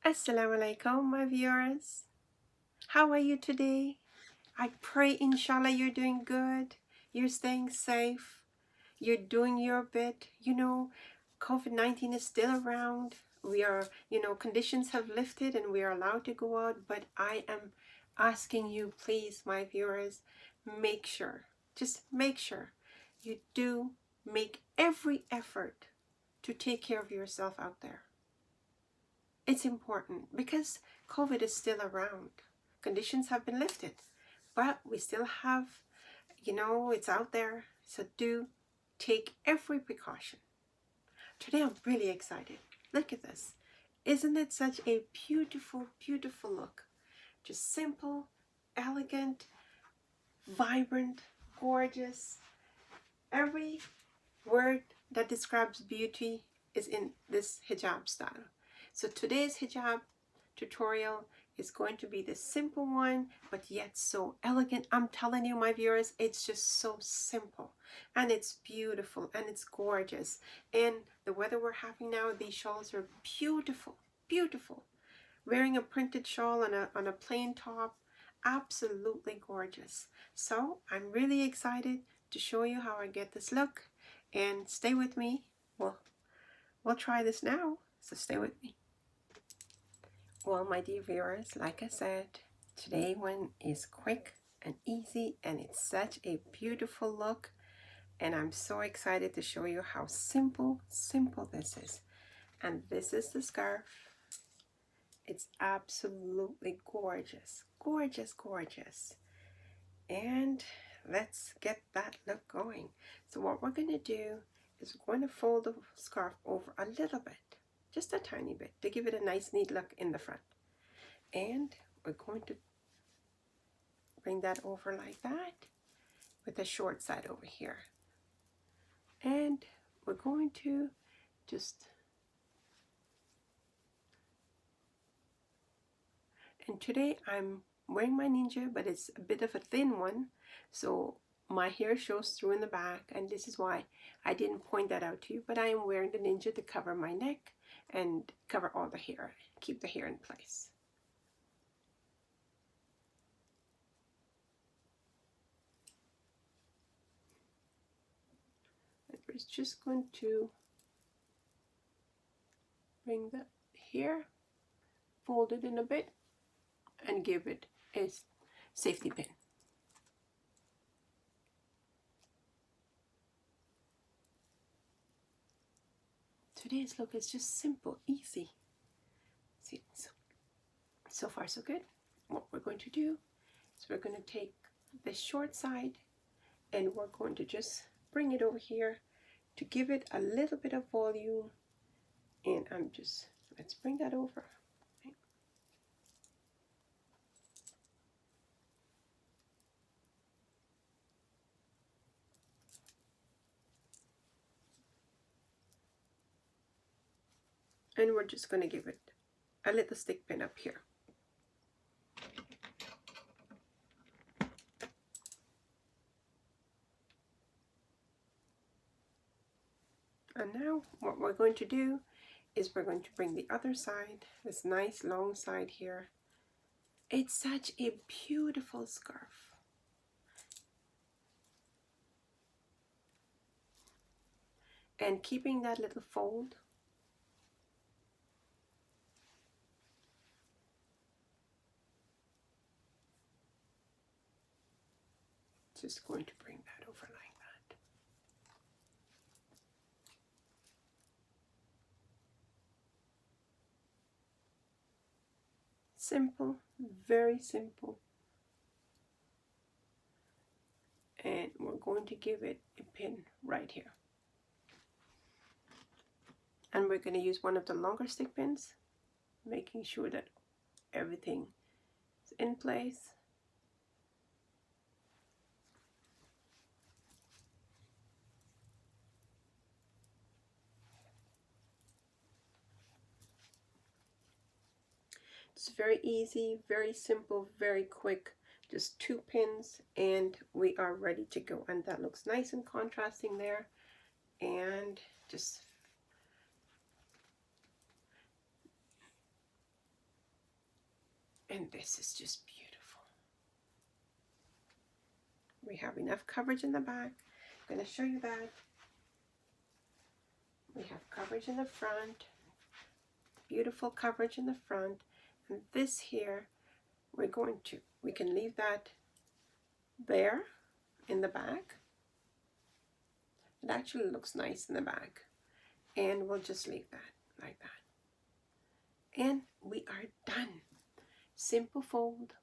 Assalamu-Alaikum, my viewers. How are you today? I pray inshallah you're doing good, you're staying safe, you're doing your bit. You know, COVID-19 is still around. We are, conditions have lifted and we are allowed to go out, but I am asking you, please, my viewers, just make sure you do make every effort to take care of yourself out there. It's important because COVID is still around. Conditions have been lifted, but we still have, it's out there. So do take every precaution. Today I'm really excited. Look at this. Isn't it such a beautiful, beautiful look? Just simple, elegant, vibrant, gorgeous. Every word that describes beauty is in this hijab style. So today's hijab tutorial is going to be the simple one, but yet so elegant. I'm telling you, my viewers, it's just so simple and it's beautiful and it's gorgeous. And the weather we're having now, these shawls are beautiful, beautiful. Wearing a printed shawl on a plain top, absolutely gorgeous. So I'm really excited to show you how I get this look, and stay with me. We'll try this now, so stay with me. Well, my dear viewers, like I said, today one is quick and easy, and it's such a beautiful look, and I'm so excited to show you how simple this is. And this is the scarf. It's absolutely gorgeous, gorgeous, gorgeous. And let's get that look going. So what we're going to do is we're going to fold the scarf over a little bit, just a tiny bit, to give it a nice neat look in the front. And we're going to bring that over like that with the short side over here. And we're going to and today I'm wearing my ninja, but it's a bit of a thin one, so my hair shows through in the back, and this is why I didn't point that out to you, but I am wearing the ninja to cover my neck and cover all the hair, keep the hair in place. And we're just going to bring the hair, fold it in a bit, and give it a safety pin. Today's look is just simple, easy. See, so far so good. What we're going to do is we're going to take the short side and we're going to just bring it over here to give it a little bit of volume. And let's bring that over. And we're just going to give it a little stick pin up here. And now what we're going to do is we're going to bring the other side, this nice long side here. It's such a beautiful scarf. And keeping that little fold, just going to bring that over like that. Simple, very simple. And we're going to give it a pin right here. And we're going to use one of the longer stick pins, making sure that everything is in place. It's very easy, very simple, very quick. Just 2 pins and we are ready to go. And that looks nice and contrasting there. And just And this is just beautiful. We have enough coverage in the back. I'm going to show you that. We have coverage in the front. Beautiful coverage in the front. And this here, we can leave that there in the back. It actually looks nice in the back. And we'll just leave that like that. And we are done. Simple fold,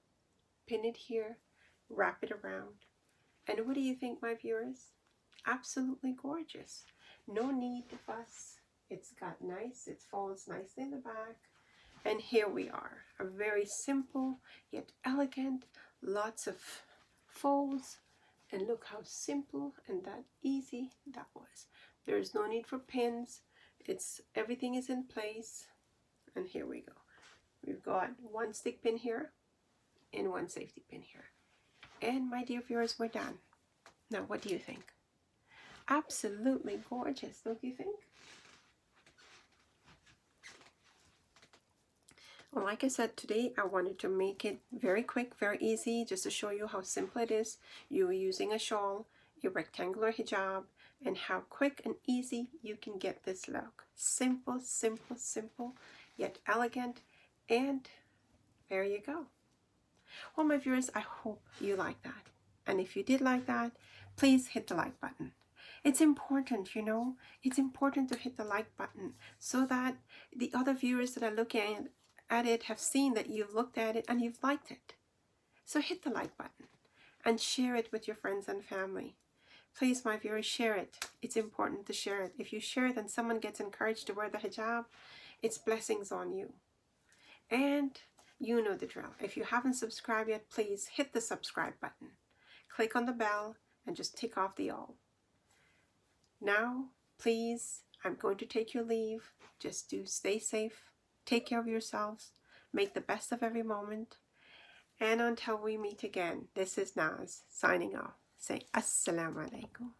pin it here, wrap it around. And what do you think, my viewers? Absolutely gorgeous. No need to fuss. It folds nicely in the back. And here we are, a very simple yet elegant, lots of folds. And look how simple and that easy that was. There is no need for pins. Everything is in place. And here we go. We've got one stick pin here and one safety pin here. And my dear viewers, we're done. Now, what do you think? Absolutely gorgeous, don't you think? Well, like I said, today I wanted to make it very quick, very easy, just to show you how simple it is. You are using a shawl, a rectangular hijab, and how quick and easy you can get this look. Simple, simple, simple, yet elegant, and there you go. Well, my viewers, I hope you like that. And if you did like that, please hit the like button. It's important, you know, it's important to hit the like button so that the other viewers that are looking at it have seen that you've looked at it and you've liked it. So hit the like button and share it with your friends and family. Please, my viewers, share it. It's important to share it. If you share it and someone gets encouraged to wear the hijab, it's blessings on you. And you know the drill. If you haven't subscribed yet, please hit the subscribe button. Click on the bell and just tick off the all. Now, please, I'm going to take your leave. Just do stay safe. Take care of yourselves. Make the best of every moment. And until we meet again, this is Naz signing off. Say Assalamu Alaikum.